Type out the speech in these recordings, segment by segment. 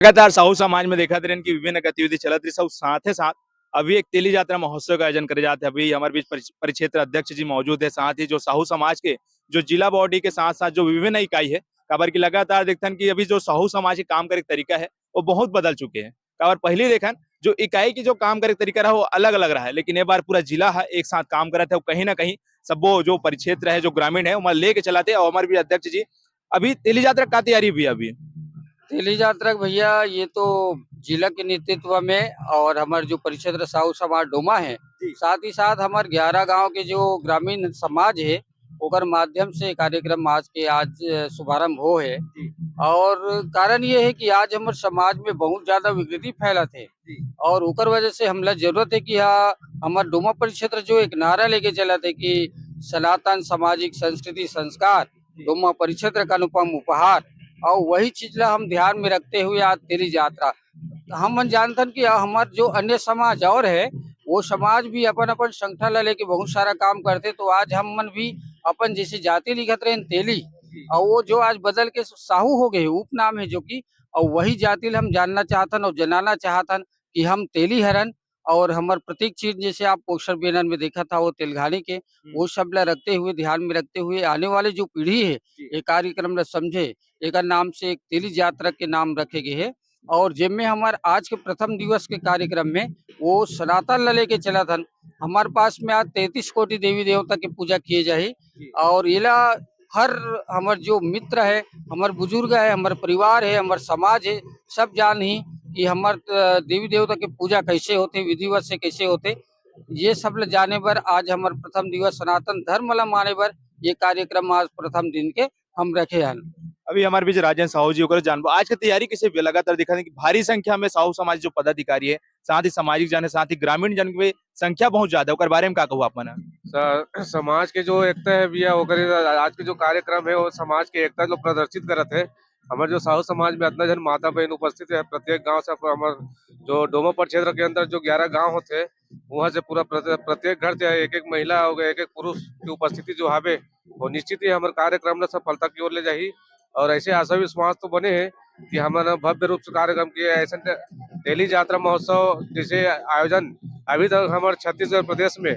लगातार साहू समाज में देखा रहे कि विभिन्न गतिविधि चलत रही सब साथ साथ अभी एक तेली यात्रा महोत्सव का आयोजन करे जाते हैं। अभी हमारे बीच परिक्षेत्र अध्यक्ष जी मौजूद है, साथ ही जो साहू समाज के जो जिला बॉडी के साथ साथ जो विभिन्न इकाई है काबर की लगातार देखते कि अभी जो साहू समाज के काम करे तरीका है वो बहुत बदल चुके हैं। काबर पहले देखन जो इकाई की जो काम करे तरीका रहा वो अलग अलग रहा है, लेकिन एक बार पूरा जिला है एक साथ काम करे थे। कहीं ना कहीं सब वो जो परिक्षेत्र है जो ग्रामीण है वो लेके चलाते। और हमारे भी अध्यक्ष जी अभी तेली यात्रा का तैयारी भी अभी तेली यात्रा भैया ये तो जिला के नेतृत्व में और हमारे जो परिक्षेत्र साहू समाज डोमा है, साथ ही साथ हमारे 11 गांव के जो ग्रामीण समाज है ओकर माध्यम से कार्यक्रम आज शुभारंभ हो है। और कारण ये है कि आज हमारे समाज में बहुत ज्यादा विकृति फैला थे और ओकर वजह से हमला जरूरत है कि हाँ हमारे डोमा परिक्षेत्र जो एक नारा लेके चला थे कि सनातन सामाजिक संस्कृति संस्कार डोमा परिक्षेत्र का अनुपम उपहार, और वही चीज ला हम ध्यान में रखते हुए आज तेली यात्रा हम जानतन कि हमारे जो अन्य समाज और है वो समाज भी अपन अपन संगठन ला लेके बहुत सारा काम करते, तो आज हम मन भी अपन जैसे जाति लिखत रहे तेली और वो जो आज बदल के साहू हो गए उपनाम है जो कि, और वही जाति ला हम जानना चाहतन और जनाना चाहतन कि हम तेली हरन। और हमार प्रत्येक चीज जैसे आप पोस्टर बैनर में देखा था वो तेलघानी के वो सब ला रखते हुए ध्यान में रखते हुए आने वाले जो पीढ़ी है ये कार्यक्रम ला समझे एक नाम से एक तेली यात्रा के नाम रखे गए है। और जिनमें हमारे आज के प्रथम दिवस के कार्यक्रम में वो सनातन ला लेके चला था। हमारे पास में आज 33 कोटि देवी देवता की पूजा किए जाए और इला हर हमारे जो मित्र है हमारे बुजुर्ग है हमारे परिवार है हमारे समाज है सब जान ही कि हमारे देवी देवता की पूजा कैसे होते विधिवत से कैसे होते ये सब ल जाने पर आज हमारे प्रथम दिवस सनातन धर्म ला माने पर ये कार्यक्रम आज प्रथम दिन के हम रखे हैं। अभी हमारे बीच राजेंद्र साहू जी होकर जानबो आज की तैयारी कैसे भी लगातार दिखा कि भारी संख्या में साहू समाज जो पदाधिकारी है, साथ ही सामाजिक जन है, साथ ही ग्रामीण जन की संख्या बहुत ज्यादा है। बारे में क्या कहूँ अपन समाज के जो एकता है भैया ओकर आज के जो कार्यक्रम है वो समाज के एकता जो प्रदर्शित करत है। हमारे जो साहू समाज में इतना जन माता बहन उपस्थित है, प्रत्येक गांव से हमारे जो डोमा क्षेत्र के अंदर जो 11 गांव होते हैं वहाँ से पूरा प्रत्येक घर से एक एक महिला हो गए एक एक पुरुष की उपस्थिति जो हावे वो निश्चित ही हमारे कार्यक्रम सफलता की ओर ले जाही। और ऐसे आशा विश्वास तो बने हैं कि हमारा भव्य रूप से कार्यक्रम किए ऐसे तेली यात्रा महोत्सव जैसे आयोजन अभी तक हमारे छत्तीसगढ़ प्रदेश में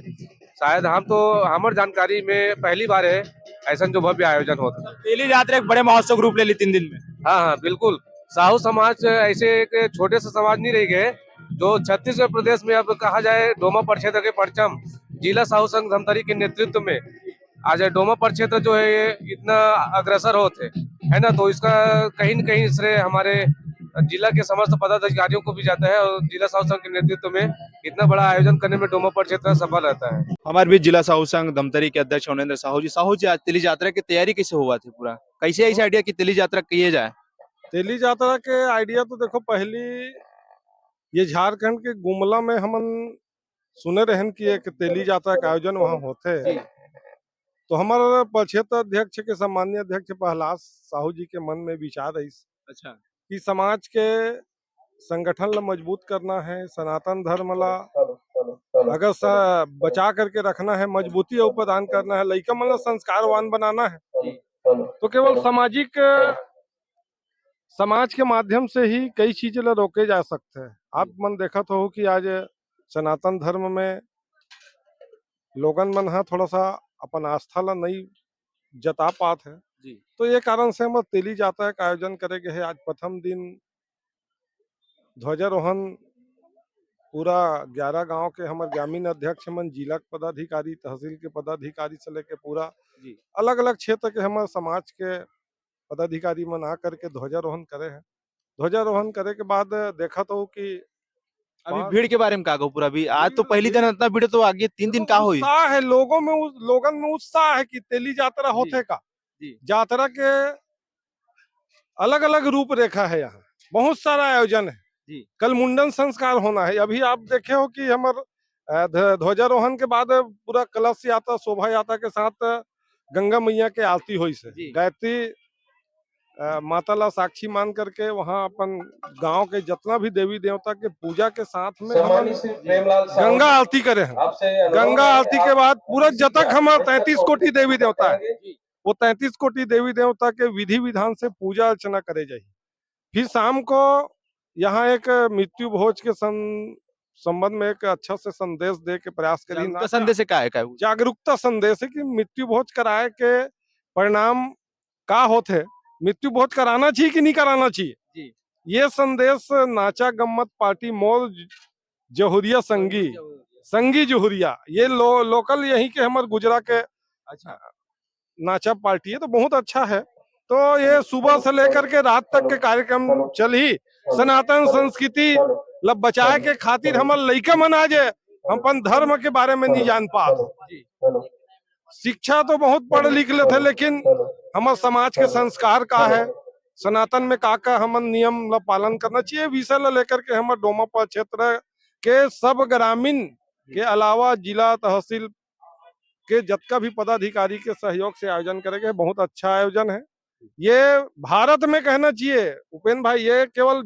शायद हम तो हमारे जानकारी में पहली बार है ऐसा जो भव्य आयोजन होता है। तेली यात्रा एक बड़े महोत्सव रूप ले ली 3 दिन में। हाँ हाँ बिल्कुल, साहू समाज ऐसे एक छोटे से समाज नहीं रह गए जो छत्तीसगढ़ प्रदेश में अब कहा जाए डोमा परिक्षेत्र के परचम जिला साहू संघ धमतरी के नेतृत्व में आज डोमा परिक्षेत्र जो है ये इतना अग्रसर होते है ना, तो इसका कहीं न कहीं श्रेय हमारे जिला के समस्त पदाधिकारियों को भी जाता है और जिला साहू संघ के नेतृत्व में इतना बड़ा आयोजन करने में डोमा परिक्षेत्र सफल रहता है। हमारे बीच जिला साहू संघ धमतरी के अध्यक्ष अनिंद्र साहू जी आज तेली यात्रा की तैयारी कैसे हुआ थी, पूरा कैसे ऐसे आइडिया की तेली यात्रा किए जाए? तेली यात्रा के आइडिया तो देखो पहली ये झारखंड के गुमला में हमन सुने रहन की एक तेली यात्रा का आयोजन वहाँ होते है, तो हमारे क्षेत्र अध्यक्ष के सम्मानीय अध्यक्ष प्रहलाद साहू जी के मन में विचार है अच्छा कि समाज के संगठन ला मजबूत करना है, सनातन धर्म ला अगर बचा करके रखना है, मजबूती और प्रदान करना है, लड़का मतलब संस्कारवान बनाना है, तो केवल समाज के माध्यम से ही कई चीजें ला रोके जा सकते हैं। आप मन देखा तो हो कि आज सनातन धर्म में लोगन मन हा थोड़ा सा अपन आस्था ला नहीं जता पात है जी। तो ये कारण से हम तेली यात्रा का आयोजन करेंगे है। आज प्रथम दिन ध्वजारोहण पूरा 11 गांव के हमारे ग्रामीण अध्यक्ष मन जिला के पदाधिकारी तहसील के पदाधिकारी से लेके पूरा अलग अलग क्षेत्र के हमारे समाज के पदाधिकारी मन आ करके ध्वजारोहण करे हैं। ध्वजारोहण करे के बाद देखा तो कि अभी भीड़ के बारे में क्या कहूँ पूरा? अभी आज तो पहली दिन इतना भीड़, तो आगे 3 दिन का हुई उत्साह है लोगन में उत्साह है कि तेली यात्रा होते का यात्रा के अलग अलग रूपरेखा है। यहाँ बहुत सारा आयोजन है जी। कल मुंडन संस्कार होना है। अभी आप देखे हो कि हमारे ध्वजारोहण के बाद पूरा कलश यात्रा शोभा यात्रा के साथ गंगा मैया के आरती हुई से गायत्री माता ला साक्षी मान करके वहाँ अपन गांव के जितना भी देवी देवता के पूजा के साथ में हम गंगा आरती करे हैं। गंगा आरती के बाद पूरा जतक हमारे 33 कोटि देवी देवता है वो 33 कोटि देवी देवता के विधि विधान से पूजा अर्चना करे जाए। फिर शाम को यहाँ एक मृत्यु भोज के संबंध में एक अच्छा से संदेश दे के प्रयास करी जागरूकता संदेश है, क्या है? जागरूकता संदेश है कि मृत्यु भोज कराए के परिणाम का होते, मृत्यु भोज कराना चाहिए कि नहीं कराना चाहिए। जी। ये संदेश नाचा गम्मत पार्टी मोर जहुरिया संगी जहुरिया ये लोकल यहीं के हमारे गुजरा के अच्छा। नाचा पार्टी है, तो बहुत अच्छा है। तो ये सुबह से लेकर के रात तक के कार्यक्रम चल ही सनातन संस्कृति लब बचाए के खातिर हमारे लइका मन आज हम अपन धर्म के बारे में नहीं जान पाते। शिक्षा तो बहुत पढ़ लिख लेते, लेकिन हमारे समाज के संस्कार का है, सनातन में का हमन नियम ला पालन करना चाहिए, विषय ला लेकर के हमारे डोमापा क्षेत्र के सब ग्रामीण के अलावा जिला तहसील के जतका भी पदाधिकारी के सहयोग से आयोजन करेंगे। बहुत अच्छा आयोजन है ये, भारत में कहना चाहिए उपेंद्र भाई, ये केवल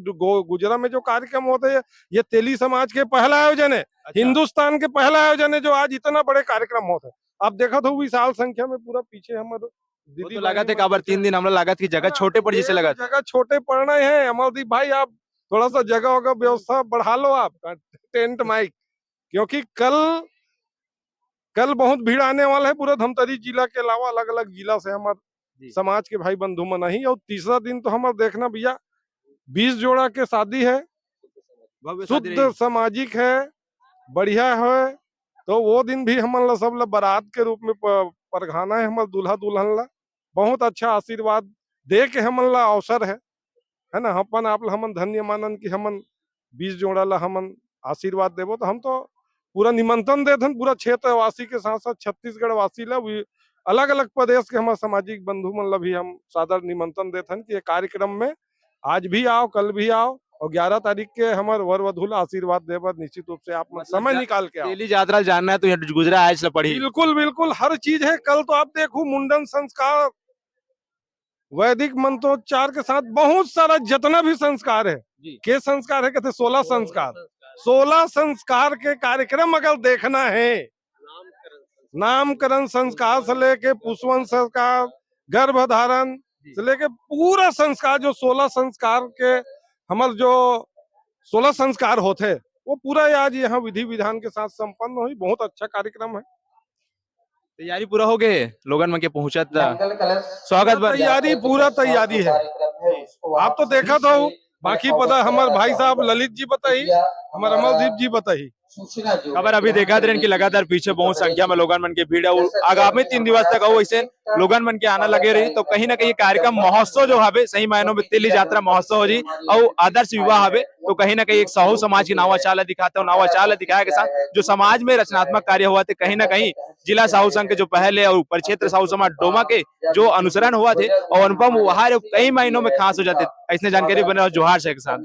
गुजरा में जो कार्यक्रम होते हैं ये तेली समाज के पहला आयोजन है। अच्छा। हिंदुस्तान के पहला आयोजन है जो आज इतना बड़े कार्यक्रम होते हैं। आप देखा तो विशाल संख्या में पूरा पीछे हमारे वो तो लगा थे काबर 3 दिन हमला लागत की जगह छोटे पड़ जैसे लगा था। जगह छोटे पड़ रहे हैं अमरदीप भाई, आप थोड़ा सा जगह होगा व्यवस्था बढ़ा लो आप, टेंट माइक, क्योंकि कल बहुत भीड़ आने वाला है। पूरा धमतरी जिला के अलावा अलग अलग जिला से हमारे समाज के भाई बंधु मन ही। और तीसरा दिन तो हमारे देखना भैया 20 जोड़ा के शादी है, शुद्ध सामाजिक है, बढ़िया है। तो वो दिन भी हमन सब ला बारात के रूप में परघाना है हमारे दूल्हा दुल्हन ला। बहुत अच्छा आशीर्वाद दे के हमन ला अवसर है ना। अपन आप हमन धन्य मानन की हमन 20 जोड़ा ला हमन आशीर्वाद देवो। तो हम तो पूरा निमंत्रण देथन पूरा क्षेत्रवासी के साथ साथ छत्तीसगढ़ वासी ला भी, अलग अलग प्रदेश के हमारे सामाजिक बंधु मन ला भी हम सादर निमंत्रण देथन कि ये कार्यक्रम में आज भी आओ, कल भी आओ, और 11 तारीख के हमारे वर वधु ला आशीर्वाद देवर निश्चित रूप से आप समय निकाल के आओ। तेली यात्रा जानना है तो यहाँ गुजरा आज से पढ़ी। बिल्कुल बिल्कुल हर चीज है। कल तो आप देखो मुंडन संस्कार, वैदिक मंत्रोच्चार के साथ बहुत सारा जितना भी संस्कार है, के संस्कार है कहते 16 संस्कार, 16 संस्कार के कार्यक्रम अगर देखना है, नामकरण संस्कार से लेके पुष्पन संस्कार, गर्भधारण से लेके पूरा संस्कार, जो 16 संस्कार के हमारे जो 16 संस्कार होते वो पूरा आज यहाँ विधि विधान के साथ संपन्न हुई। बहुत अच्छा कार्यक्रम है। तैयारी पूरा हो गए लोगन मन के पहुंचा स्वागत तैयारी पूरा तैयारी है। आप तो देखा था, बाकी पता हमारे भाई साहब ललित जी बताई, हमारे अमरदीप जी बताई। खबर अभी देखा थे कि लगातार पीछे बहुत संख्या में लोगन मन के भीड़ है। आगामी 3 दिवस तक वैसे लोगन मन के आना लगे रही। तो कहीं ना कहीं कार्यक्रम महोत्सव जो हवे सही मायनों में तेली यात्रा महोत्सव हो जी और आदर्श विवाह हवे। तो कहीं ना कहीं एक साहू समाज की नवाचार दिखाते हो, नवाचार दिखाया के साथ जो समाज में रचनात्मक कार्य हुआ थे, कहीं ना कहीं जिला साहू संघ के जो पहले और परिक्षेत्र साहू समाज डोमा के जो अनुसरण हुआ थे और अनुपम वहां कई महीनों में खास हो जाते। ऐसी जानकारी बने जोहार से के साथ।